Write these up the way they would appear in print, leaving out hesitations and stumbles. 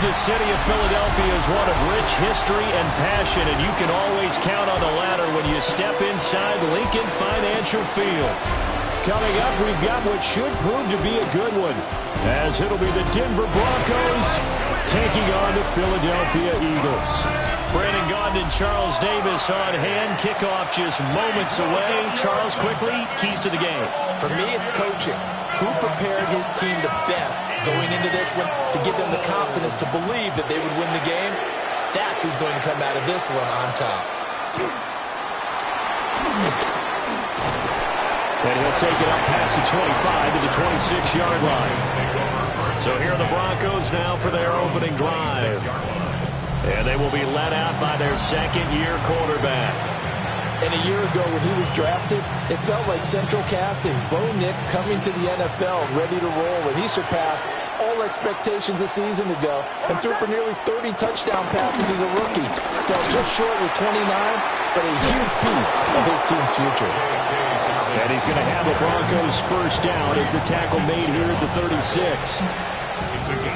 The city of Philadelphia is one of rich history and passion, and you can always count on the latter when you step inside Lincoln Financial Field. Coming up, we've got what should prove to be a good one, as it'll be the Denver Broncos taking on the Philadelphia Eagles. Brandon Gaudin and Charles Davis on hand. Kickoff just moments away. Charles, quickly, keys to the game. For me, it's coaching. Who prepared his team the best going into this one to give them the confidence to believe that they would win the game? That's who's going to come out of this one on top. And he'll take it up past the 25 to the 26-yard line. So here are the Broncos now for their opening drive. And they will be led out by their second-year quarterback. And a year ago when he was drafted, it felt like central casting. Bo Nix coming to the NFL ready to roll, and he surpassed all expectations a season ago and threw for nearly 30 touchdown passes as a rookie. Fell just short with 29, but a huge piece of his team's future. And he's going to have the Broncos first down as the tackle made here at the 36.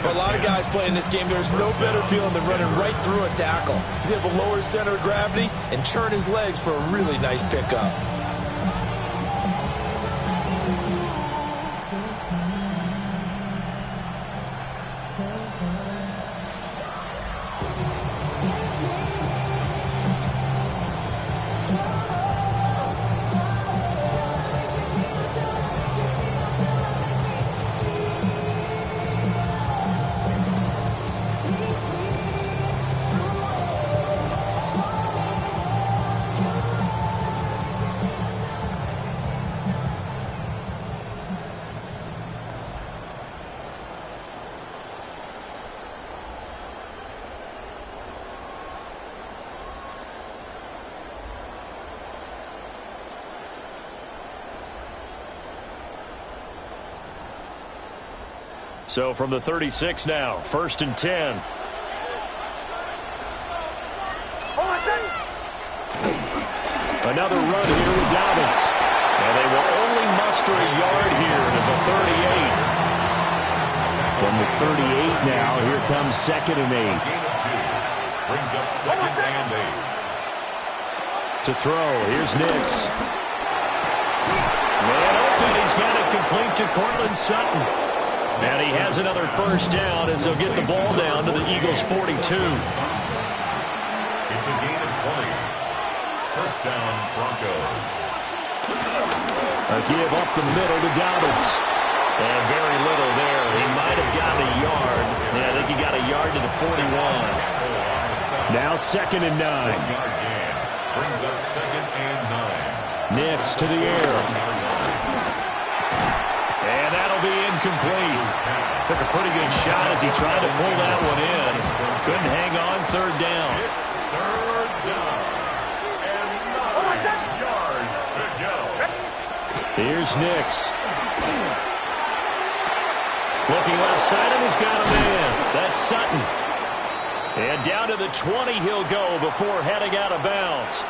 For a lot of guys playing this game, there's no better feeling than running right through a tackle. He's able to lower his center of gravity and churn his legs for a really nice pickup. So from the 36 now, 1st and 10. Another run here with Dobbins. And they will only muster a yard here to the 38. From the 38 now, here comes 2nd and 8. Brings up 2nd and 8. To throw, here's Nix. Man open, he's got it complete to Cortland Sutton. And he has another first down as they'll get the ball down to the Eagles' 42. It's a gain of 20. First down, Broncos. A give up the middle to Dobbins. And very little there. He might have gotten a yard. Yeah, I think he got a yard to the 41. Now 2nd and 9. Brings up 2nd and 9. Nix to the air. And that'll be incomplete. Took a pretty good shot as he tried to pull that one in. Couldn't hang on, 3rd down. Third down. And 9 yards to go. Here's Nix. Looking left side, and he's got a man. That's Sutton. And down to the 20 he'll go before heading out of bounds.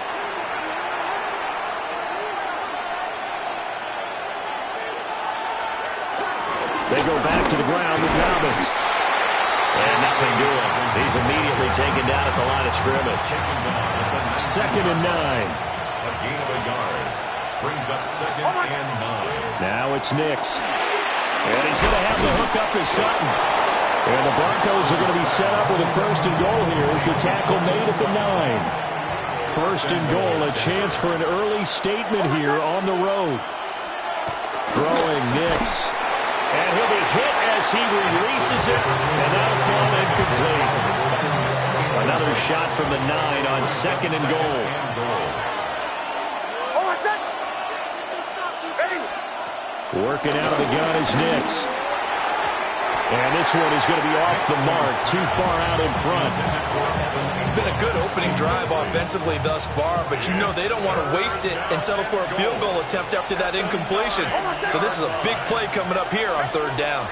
They go back to the ground with Dobbins. And nothing doing. He's immediately taken down at the line of scrimmage. 2nd and 9. A gain of a yard. Brings up 2nd and 9. Now it's Nix. And he's going to have the hook up to Sutton. And the Broncos are going to be set up with a 1st and goal here as the tackle made at the 9. 1st and goal, a chance for an early statement here on the road. Throwing Nix. And he'll be hit as he releases it, and that'll fall incomplete. Another shot from the 9 on 2nd and goal. Working out of the gun is Nix. And this one is going to be off the mark, too far out in front. It's been a good opening drive offensively thus far, but you know they don't want to waste it and settle for a field goal attempt after that incompletion. So this is a big play coming up here on 3rd down.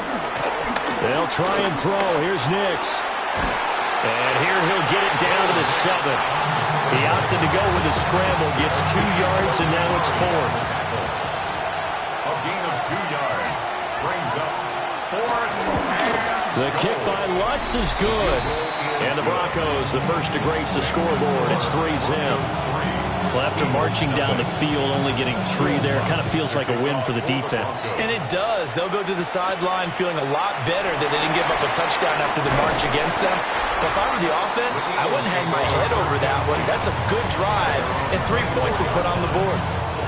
They'll try and throw. Here's Nix. And here he'll get it down to the 7. He opted to go with a scramble, gets 2 yards, and now it's 4th. A gain of 2 yards. Brings up 4th and The kick by Lutz is good. And the Broncos, the first to grace the scoreboard. It's 3-zip. Well, after marching down the field, only getting 3 there, kind of feels like a win for the defense. And it does. They'll go to the sideline feeling a lot better that they didn't give up a touchdown after the march against them. But if I were the offense, I wouldn't hang my head over that one. That's a good drive, and 3 points were put on the board.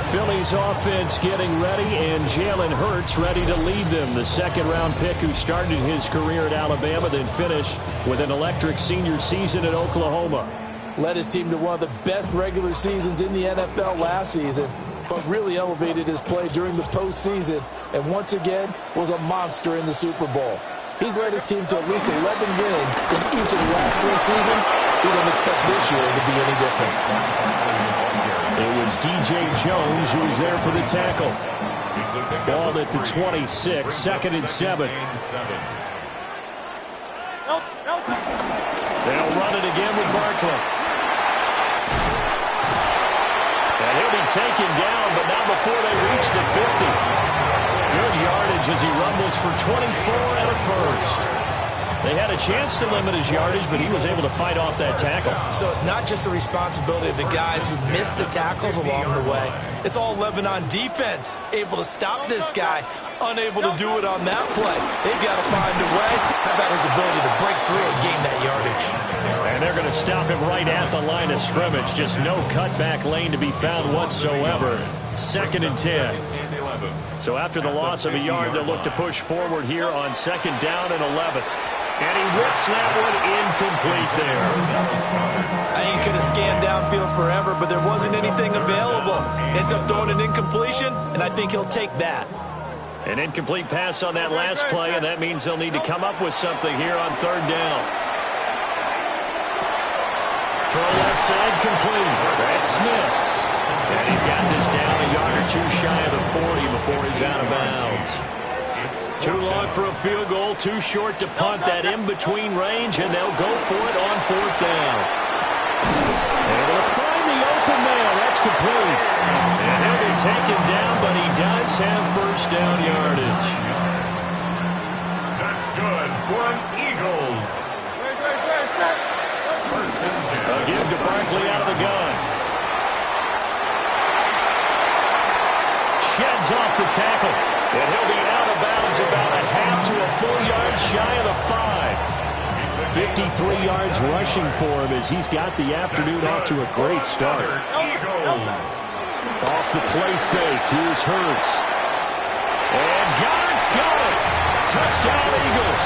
Philly's offense getting ready, and Jalen Hurts ready to lead them. The second-round pick who started his career at Alabama, then finished with an electric senior season at Oklahoma. Led his team to one of the best regular seasons in the NFL last season, but really elevated his play during the postseason, and once again was a monster in the Super Bowl. He's led his team to at least 11 wins in each of the last 3 seasons. We don't expect this year to be any different. It was DJ Jones who was there for the tackle. Ball at the 26, 2nd and 7. They'll run it again with Barkley. And he'll be taken down, but not before they reach the 50. Good yardage as he rumbles for 24 and a first. They had a chance to limit his yardage, but he was able to fight off that tackle. So it's not just the responsibility of the guys who missed the tackles along the way. It's all 11 on defense, able to stop this guy, unable to do it on that play. They've got to find a way. How about his ability to break through and gain that yardage? And they're going to stop him right at the line of scrimmage. Just no cutback lane to be found whatsoever. 2nd and 10. So after the loss of a yard, they'll look to push forward here on 2nd down and 11. And he whips that one incomplete there. I think he could have scanned downfield forever, but there wasn't anything available. Ends up throwing an incompletion, and I think he'll take that. An incomplete pass on that last play, and that means they'll need to come up with something here on 3rd down. Throw left side complete. That's Smith. And he's got this down a yard or 2 shy of the 40 before he's out of bounds. Too long for a field goal, too short to punt that in-between range, and they'll go for it on 4th down. Able to find the open man. That's complete. And he'll be taken down, but he does have 1st down yardage. That's good for an Eagles. A give to Barkley out of the gun. Sheds off the tackle. And he'll be out of bounds about a half to a full yard shy of the 5. 53 yards rushing for him as he's got the afternoon off to a great start. Off the play fake, here's Hurts. And Goddard's got it. Touchdown, Eagles.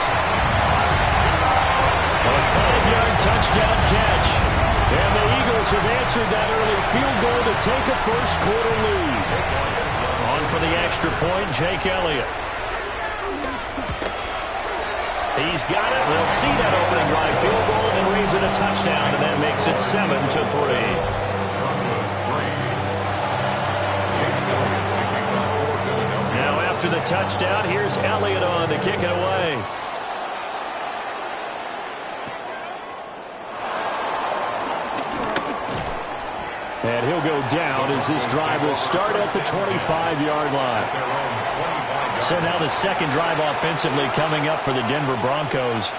A 5-yard touchdown catch. And the Eagles have answered that early field goal to take a first-quarter lead. On for the extra point, Jake Elliott. He's got it. We'll see that opening drive field goal and raise it a touchdown, and that makes it 7-3. Now after the touchdown, here's Elliott on to kick it away. And he'll go down as this drive will start at the 25-yard line. So now the second drive offensively coming up for the Denver Broncos.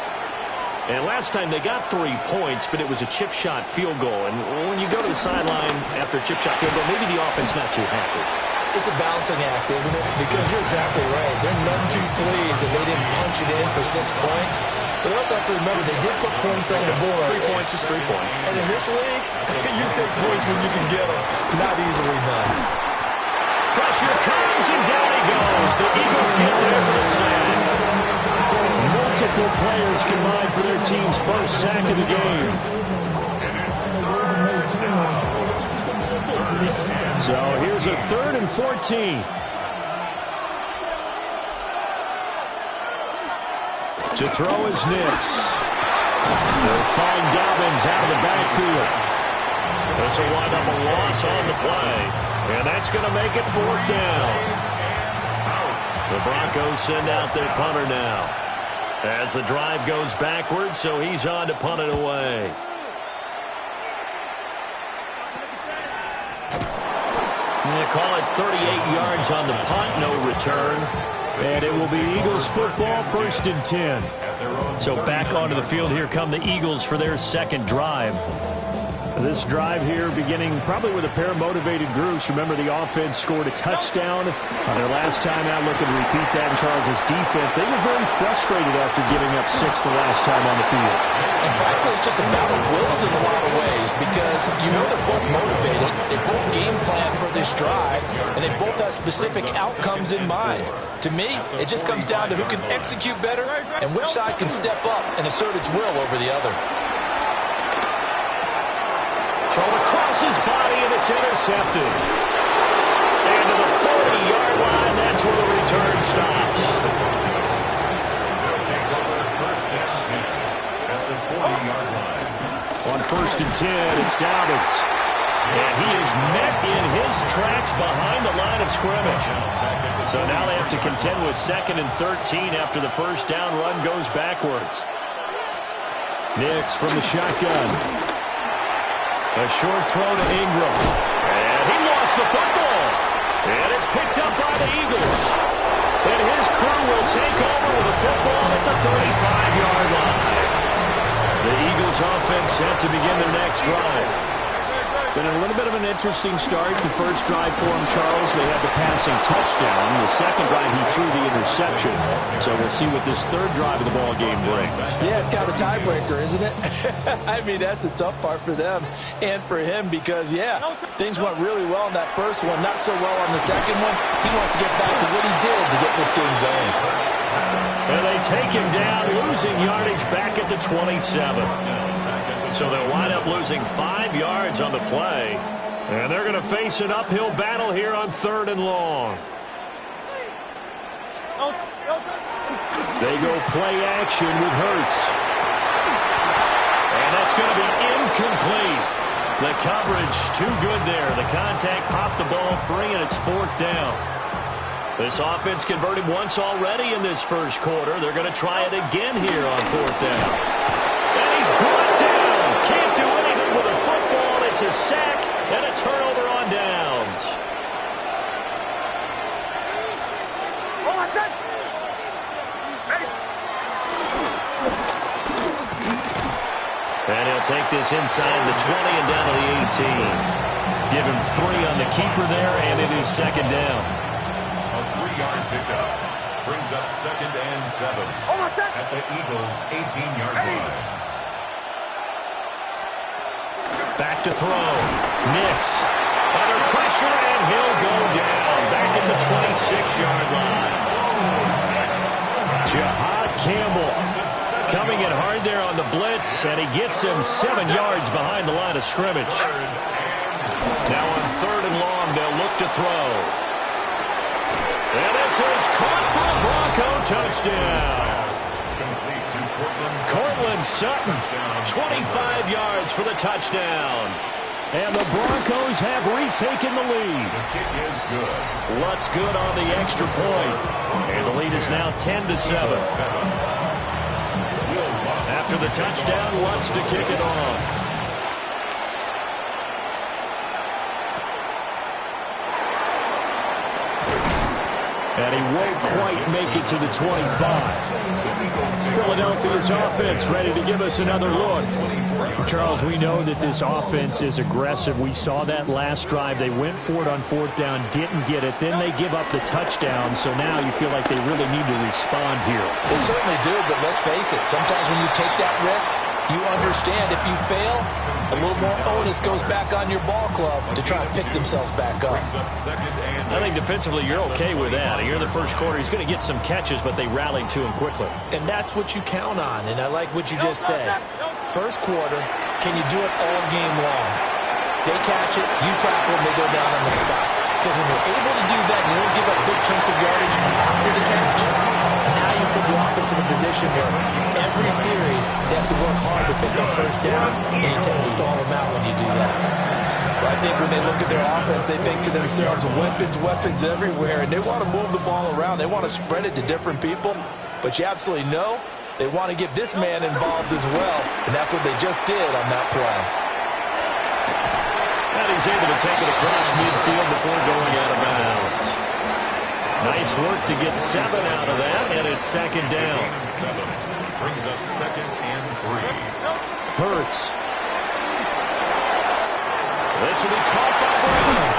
And last time they got 3 points, but it was a chip shot field goal. And when you go to the sideline after a chip shot field goal, maybe the offense not too happy. It's a balancing act, isn't it? Because you're exactly right. They're none too pleased that they didn't punch it in for 6 points. But we also have to remember they did put points on the board. 3 points is 3 points. And in this league, you take points when you can get them. Not easily done. Pressure comes, and down he goes. The Eagles get there for the sack. Multiple players combined for their team's first sack of the game. So here's a 3rd and 14. To throw is Nix. They'll find Dobbins out of the backfield. This will wind up a loss on the play. And that's going to make it 4th down. The Broncos send out their punter now. As the drive goes backwards, so he's on to punt it away. They call it 38 yards on the punt, no return. And it will be Eagles football, 1st and 10. So back onto the field here come the Eagles for their second drive. This drive here beginning probably with a pair of motivated groups. Remember, the offense scored a touchdown on their last time out. Looking to repeat that in Charles' defense. They were very frustrated after giving up 6 the last time on the field. And frankly, it's just a battle of wills in a lot of ways because you know they're both motivated. They both game plan for this drive, and they both have specific outcomes in mind. To me, it just comes down to who can execute better and which side can step up and assert its will over the other. Throw across his body, and it's intercepted. And to the 40-yard line, that's where the return stops. On 1st and 10, it's Dobbins. And he is met in his tracks behind the line of scrimmage. So now they have to contend with 2nd and 13 after the first down run goes backwards. Nix from the shotgun. A short throw to Ingram. And he lost the football. And it's picked up by the Eagles. And his crew will take over with the football at the 35-yard line. The Eagles offense set to begin their next drive. Been a little bit of an interesting start. The first drive for him, Charles, they had the passing touchdown. The second drive, he threw the interception. So we'll see what this third drive of the ball game brings. Yeah, it's kind of a tiebreaker, isn't it? I mean, that's the tough part for them and for him because, yeah, things went really well in that first one, not so well on the second one. He wants to get back to what he did to get this game going. And they take him down, losing yardage back at the 27. So they'll wind up losing 5 yards on the play. And they're going to face an uphill battle here on 3rd and long. They go play action with Hurts. And that's going to be incomplete. The coverage too good there. The contact popped the ball free, and it's 4th down. This offense converted once already in this first quarter. They're going to try it again here on 4th down. And he's brought down. Can't do anything with a football. It's a sack and a turnover on downs. And he'll take this inside the 20 and down to the 18. Give him 3 on the keeper there, and it is 2nd down. A 3-yard pickup brings up 2nd and 7 at the Eagles' 18-yard line. Back to throw. Nix. Under pressure, and he'll go down. Back at the 26-yard line. Jahad Campbell coming in hard there on the blitz, and he gets him 7 yards behind the line of scrimmage. Now on 3rd and long, they'll look to throw. And this is caught for the Bronco touchdown. Cortland Sutton, 25 yards for the touchdown. And the Broncos have retaken the lead. The kick is good. Lutz good on the extra point. And the lead is now 10-7. After the touchdown, Lutz to kick it off. And he won't quite make it to the 25. Philadelphia's offense ready to give us another look. Charles, we know that this offense is aggressive. We saw that last drive. They went for it on 4th down, didn't get it. Then they give up the touchdown. So now you feel like they really need to respond here. They certainly do, but let's face it. Sometimes when you take that risk, you understand if you fail, a little more onus goes back on your ball club to try and pick themselves back up. I think defensively you're okay with that. Here in the first quarter, he's going to get some catches, but they rallied to him quickly. And that's what you count on, and I like what you just said. First quarter, can you do it all game long? They catch it, you tackle them, they go down on the spot. Because when you're able to do that, you don't give up big chunks of yardage after the catch. Now you put the offense in a position where every series they have to work hard to pick up first downs, and you tend to stall them out when you do that. Well, I think when they look at their offense, they think to themselves, weapons everywhere, and they want to move the ball around. They want to spread it to different people, but you absolutely know they want to get this man involved as well, and that's what they just did on that play. And he's able to take it across midfield before going out of bounds. Nice work to get 7 out of that, and it's second down. Brings up second and 3. Hurts. This will be caught by Brown.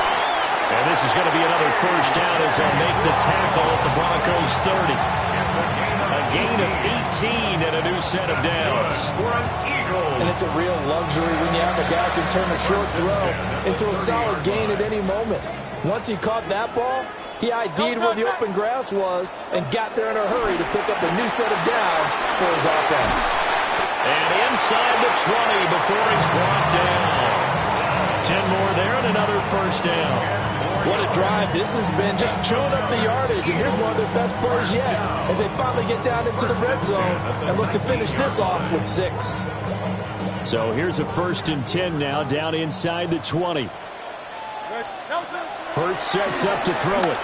And this is going to be another first down as they'll make the tackle at the Broncos 30. A gain of 18 and a new set of downs. And it's a real luxury when you have a guy who can turn a short throw into a solid gain at any moment. Once he caught that ball, he ID'd where the open grass was and got there in a hurry to pick up a new set of downs for his offense. And inside the 20 before he's brought down. 10 more there and another first down. What a drive this has been, just chewing up the yardage. And here's one of their best plays yet as they finally get down into the red zone and look to finish this off with 6. So here's a 1st and 10 now down inside the 20. Hurts sets up to throw it.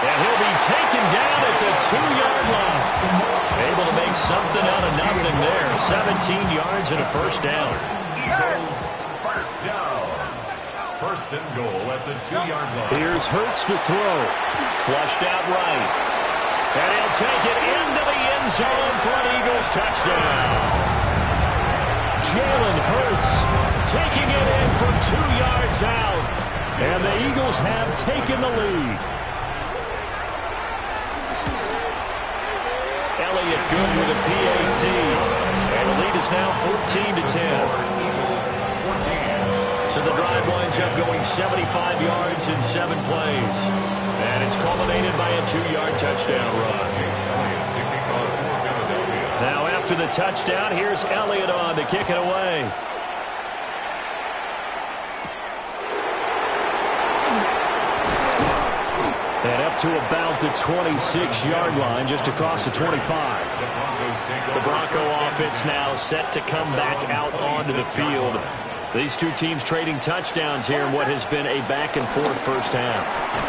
And he'll be taken down at the 2-yard line. Able to make something out of nothing there. 17 yards and a first down. Eagles first down. 1st and goal at the 2-yard line. Here's Hurts to throw. Flushed out right. And he'll take it into the end zone for an Eagles touchdown. Jalen Hurts taking it in from 2 yards out. And the Eagles have taken the lead. Elliott good with a PAT. And the lead is now 14-10. So the drive winds up going 75 yards in 7 plays. And it's culminated by a 2-yard touchdown run. Now after the touchdown, here's Elliott on to kick it away. And up to about the 26-yard line, just across the 25. The Bronco offense now set to come back out onto the field. These two teams trading touchdowns here in what has been a back-and-forth first half.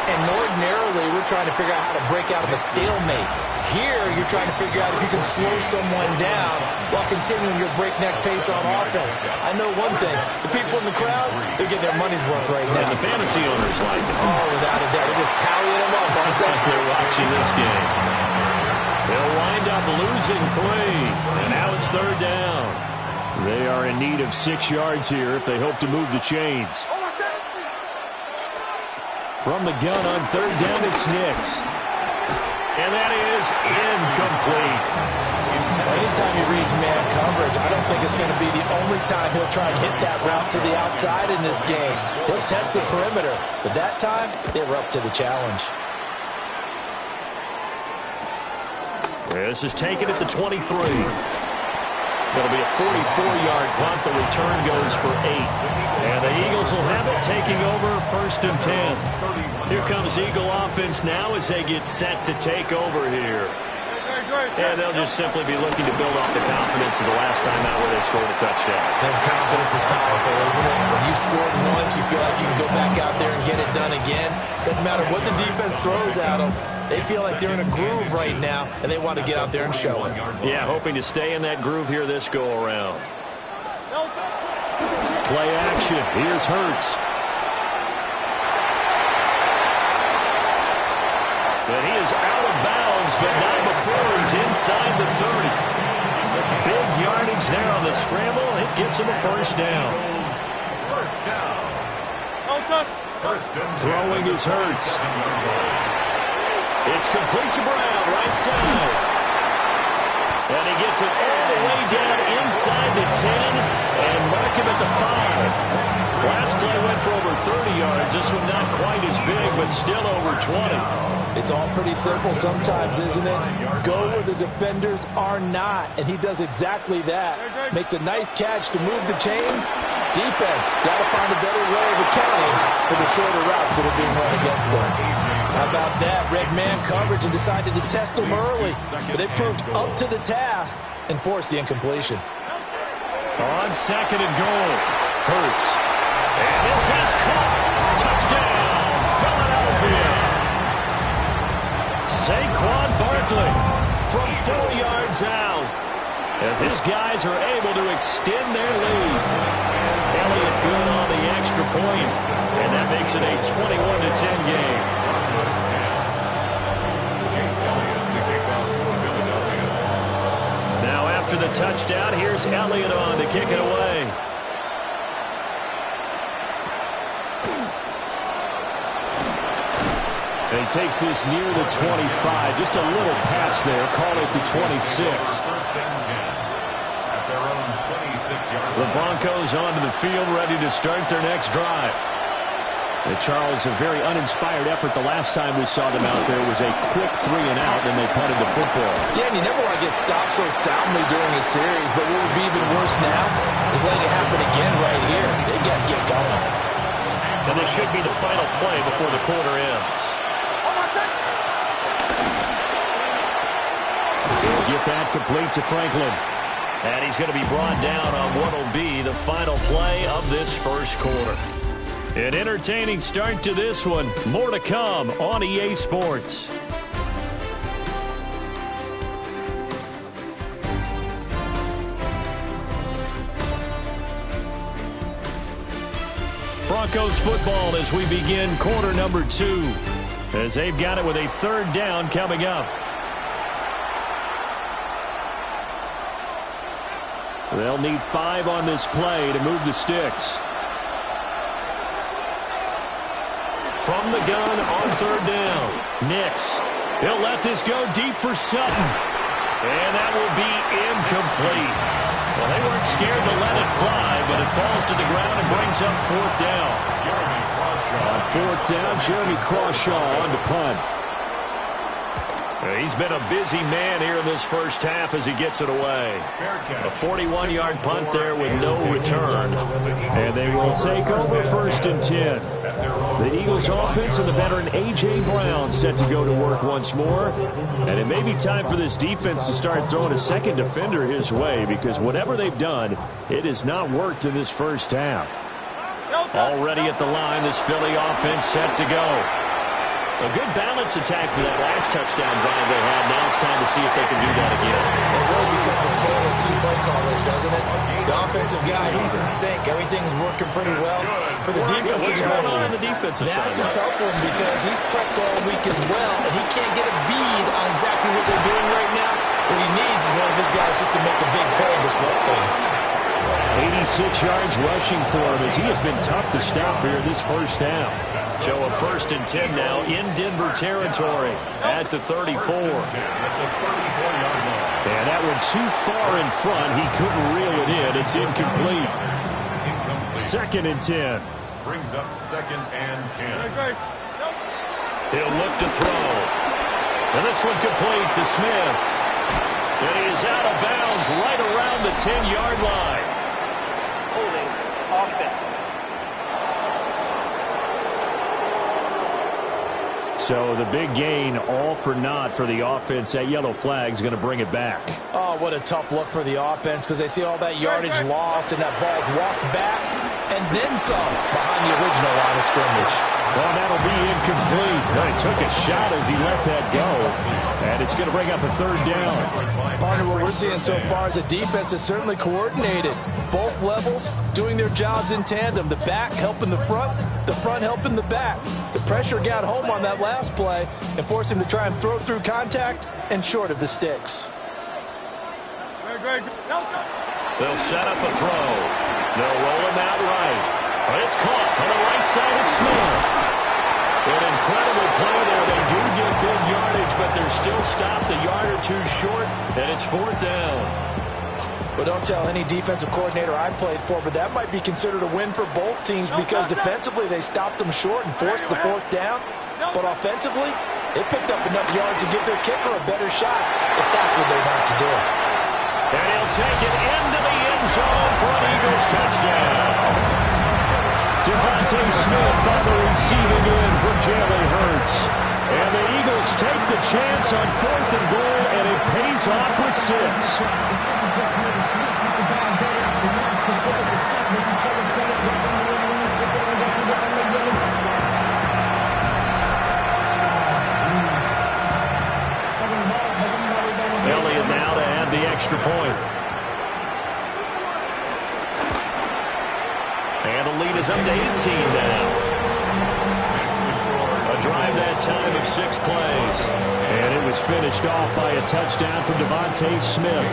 And ordinarily, we're trying to figure out how to break out of a stalemate. Here, you're trying to figure out if you can slow someone down while continuing your breakneck pace on offense. I know one thing. The people in the crowd, they're getting their money's worth right now. And the fantasy owners like it. Oh, without a doubt. They're just tallying them up, aren't they? They're watching this game. They'll wind up losing 3. And now it's 3rd down. They are in need of 6 yards here if they hope to move the chains. From the gun on 3rd down, it's Nix. And that is incomplete. Anytime he reads man coverage, I don't think it's going to be the only time he'll try and hit that route to the outside in this game. He'll test the perimeter, but that time, they were up to the challenge. This is taken at the 23. It'll be a 44-yard punt. The return goes for 8. And the Eagles will have it taking over 1st and 10. Here comes Eagle offense now as they get set to take over here. And they'll just simply be looking to build off the confidence of the last time out where they scored a touchdown. And confidence is powerful, isn't it? When you scored once, you feel like you can go back out there and get it done again. Doesn't matter what the defense throws at them. They feel like they're in a groove right now, and they want to get out there and show it. Yeah, hoping to stay in that groove here this go-around. Play action. Here's Hurts. But he is out of bounds, but not before he's inside the 30. Big yardage there on the scramble. It gets him a first down. Throwing is Hurts. It's complete to Brown, right side. And he gets it all the way down inside the 10 and mark him at the 5. Last play went for over 30 yards. This one not quite as big, but still over 20. It's all pretty simple sometimes, isn't it? Go where the defenders are not, and he does exactly that. Makes a nice catch to move the chains. Defense, got to find a better way of accounting for the shorter routes that are being run against them. How about that? Red man coverage and decided to test him early, but it proved up to the task and forced the incompletion. On 2nd and goal, Hurts. And this is caught. Touchdown, Philadelphia. Saquon Barkley from 4 yards out. as his guys are able to extend their lead. Elliott good on the extra point, and that makes it a 21-10 game. Now after the touchdown, here's Elliott on to kick it away. And he takes this near the 25. Just a little pass there. Call it the 26. The Broncos onto the field, ready to start their next drive. And Charles, a very uninspired effort the last time we saw them out there was a quick 3-and-out, and they punted the football. Yeah, and you never want to get stopped so soundly during a series, but what would be even worse now is letting it happen again right here. They've got to get going. And this should be the final play before the quarter ends. Get that complete to Franklin. And he's going to be brought down on what will be the final play of this first quarter. An entertaining start to this one. More to come on EA Sports. Broncos football as we begin quarter number 2. As they've got it with a third down coming up. They'll need 5 on this play to move the sticks. From the gun on third down. Nix. He'll let this go deep for Sutton. And that will be incomplete. Well, they weren't scared to let it fly, but it falls to the ground and brings up fourth down. On fourth down, Jeremy Crawshaw on the punt. He's been a busy man here in this first half as he gets it away. A 41-yard punt there with no return. And they will take over first and 10. The Eagles offense and the veteran A.J. Brown set to go to work once more. And it may be time for this defense to start throwing a second defender his way, because whatever they've done, it has not worked in this first half. Already at the line, this Philly offense set to go. A good balance attack for that last touchdown drive they had. Now it's time to see if they can do that again. It really becomes a tale of two play callers, doesn't it? The offensive guy, he's in sync. Everything's working pretty well. For the defensive side, on the defensive side, that's a tough one because he's prepped all week as well, and he can't get a bead on exactly what they're doing right now. What he needs is one of his guys just to make a big play and disrupt things. 86 yards rushing for him as he has been tough to stop here in this first half. So a first and 10 now in Denver territory at the 34. And that one too far in front. He couldn't reel it in. It's incomplete. Second and 10. Brings up second and 10. He'll look to throw. And this one complete to Smith. And he is out of bounds right around the 10-yard line. Holding offense. So the big gain, all for naught for the offense. That yellow flag is going to bring it back. Oh, what a tough look for the offense, because they see all that yardage lost and that ball's walked back and then some behind the original line of scrimmage. Well, that'll be incomplete. Well, he took a shot as he let that go. And it's going to bring up a third down. Partner, what we're seeing so far is a defense that's certainly coordinated. Both levels doing their jobs in tandem. The back helping the front helping the back. The pressure got home on that last play and forced him to try and throw through contact and short of the sticks. They'll set up a throw. They'll roll him out right. But it's caught on the right side of Smith. An incredible play there. They do get big yardage, but they're still stopped a yard or two short, and it's fourth down. But don't tell any defensive coordinator I played for, but that might be considered a win for both teams because defensively they stopped them short and forced the fourth down. But offensively, they picked up enough yards to give their kicker a better shot if that's what they want to do. And he'll take it into the end zone for an Eagles touchdown. Devontae Smith on the receiving end for Jalen Hurts. And the Eagles take the chance on fourth and goal, and it pays off with 6. Elliott now to add the extra point. lead is up to 18 now. A drive that time of 6 plays. And it was finished off by a touchdown from Devontae Smith.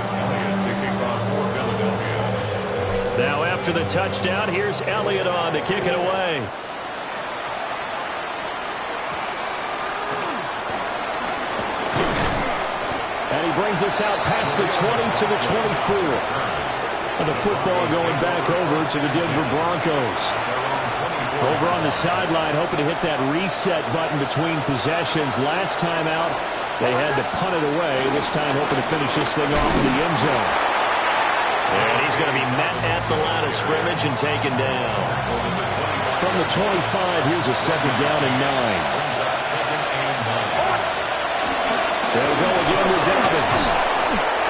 Now after the touchdown, here's Elliott on to kick it away. And he brings us out past the 20 to the 24. And the football going back over to the Denver Broncos. Over on the sideline, hoping to hit that reset button between possessions. Last time out, they had to punt it away. This time, hoping to finish this thing off in the end zone. And he's going to be met at the line of scrimmage and taken down. From the 25, here's a second down and 9. They'll go again with Dobbins.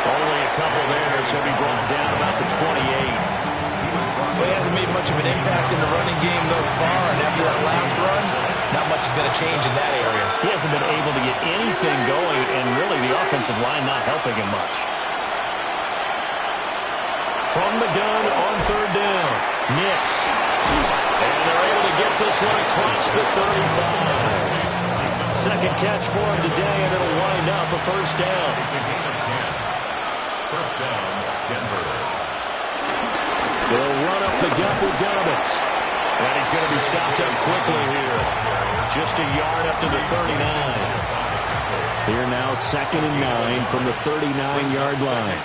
Only a couple there, so he'll be brought down about the 28. Well, he hasn't made much of an impact in the running game thus far, and after that last run, not much is going to change in that area. He hasn't been able to get anything going, and really the offensive line not helping him much. From the gun on third down, Nix. And they're able to get this one across the 35. Second catch for him today, and it'll wind up a first down. It's a gain of 10. First down, Denver. They'll run up the gut with Dobbins. And he's going to be stopped up quickly here. Just a yard up to the 39. Here now, 2nd and 9 from the 39-yard line.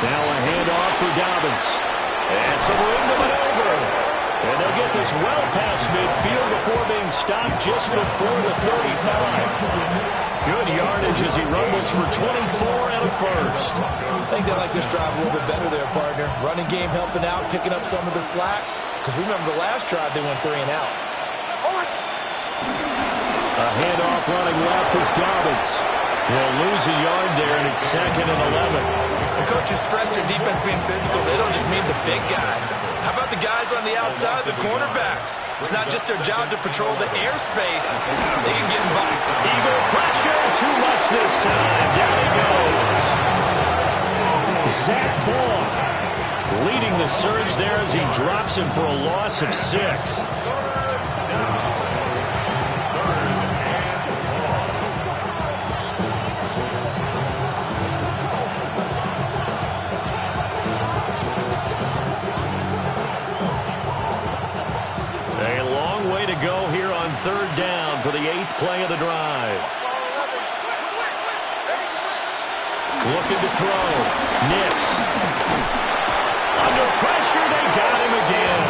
Now a handoff for Dobbins. And some room to maneuver. And they'll get this well past midfield before being stopped just before the 35. Good yardage as he rumbles for 24 and a first. I think they like this drive a little bit better there, partner. Running game helping out, picking up some of the slack. Because remember the last drive, they went 3 and out. A handoff running left is Dobbins. They'll lose a yard there, and it's 2nd and 11. The coaches stress their defense being physical. They don't just mean the big guys. How about the guys on the outside, the cornerbacks? It's not just their job to patrol the airspace. They can get involved. Eagle pressure, too much this time. Down he goes. Zach Ball leading the surge there as he drops him for a loss of 6. Go here on third down for the 8th play of the drive. Looking to throw. Nix. Under pressure, they got him again.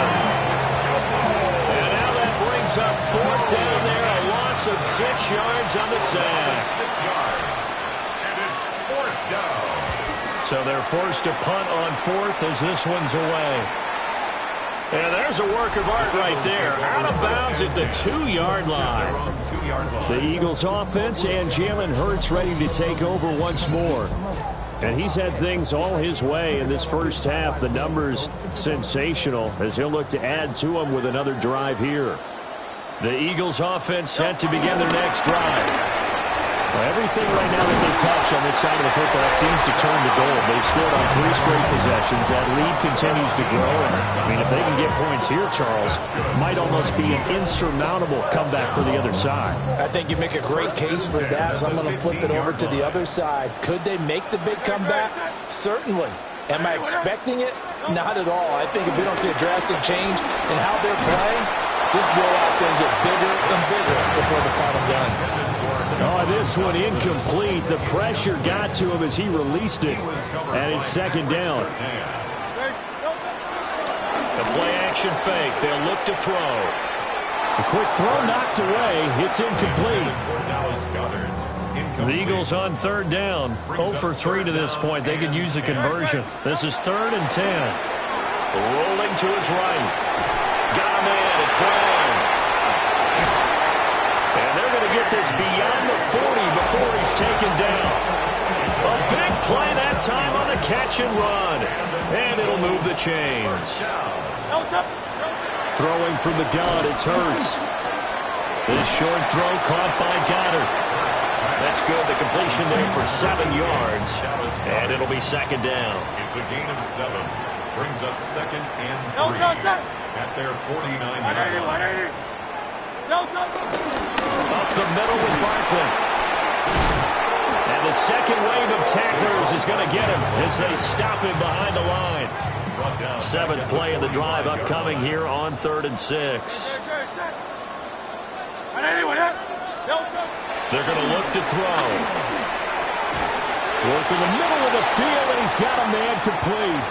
And now that brings up 4th down there, a loss of 6 yards on the sack. 6 yards. And it's 4th down. So they're forced to punt on 4th as this one's away. And there's a work of art right there. Out of bounds at the 2-yard line. The Eagles offense and Jalen Hurts ready to take over once more. And he's had things all his way in this first half. The numbers sensational as he'll look to add to them with another drive here. The Eagles offense set to begin their next drive. Well, everything right now that they touch on this side of the football seems to turn to gold. They've scored on 3 straight possessions. That lead continues to grow. And, I mean, if they can get points here, Charles, it might almost be an insurmountable comeback for the other side. I think you make a great case for that, so I'm going to flip it over to the other side. Could they make the big comeback? Certainly. Am I expecting it? Not at all. I think if we don't see a drastic change in how they're playing, this blowout's going to get bigger and bigger before the final gun. Oh, this one incomplete. The pressure got to him as he released it. And it's 2nd down. The play action fake. They'll look to throw. A quick throw knocked away. It's incomplete. The Eagles on 3rd down. 0 for 3 to this point. They could use a conversion. This is 3rd and 10. Rolling to his right. Got a man. It's Brown. And they're going to get this beyond the 40 before he's taken down. A big play that time on the catch and run. And it'll move the chains. Throwing from the gun, it's Hurts. This short throw caught by Goddard. That's good. The completion there for 7 yards. And it'll be 2nd down. It's a gain of 7. Brings up second and 3 at their 49-yard line. Up the middle with Barkley. And the second wave of tacklers is going to get him as they stop him behind the line. Seventh play of the drive upcoming here on 3rd and 6. They're going to look to throw. Work in the middle of the field, and he's got a man complete.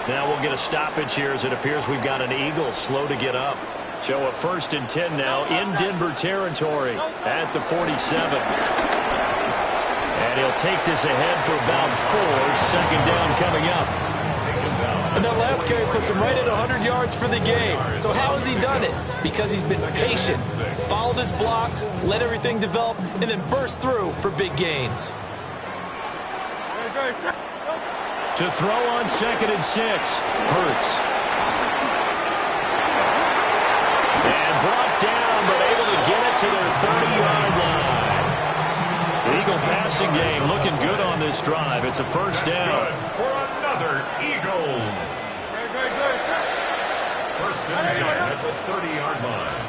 Now we'll get a stoppage here as it appears we've got an Eagle slow to get up. So a 1st and 10 now in Denver territory at the 47. And he'll take this ahead for about 4. Second down coming up. And that last carry puts him right at 100 yards for the game. So how has he done it? Because he's been patient, followed his blocks, let everything develop, and then burst through for big gains. To throw on 2nd and 6. Hurts. And brought down, but able to get it to their 30-yard line. The Eagles passing game looking good on this drive. It's a 1st down. For another Eagles. 1st and 10 at the 30-yard line.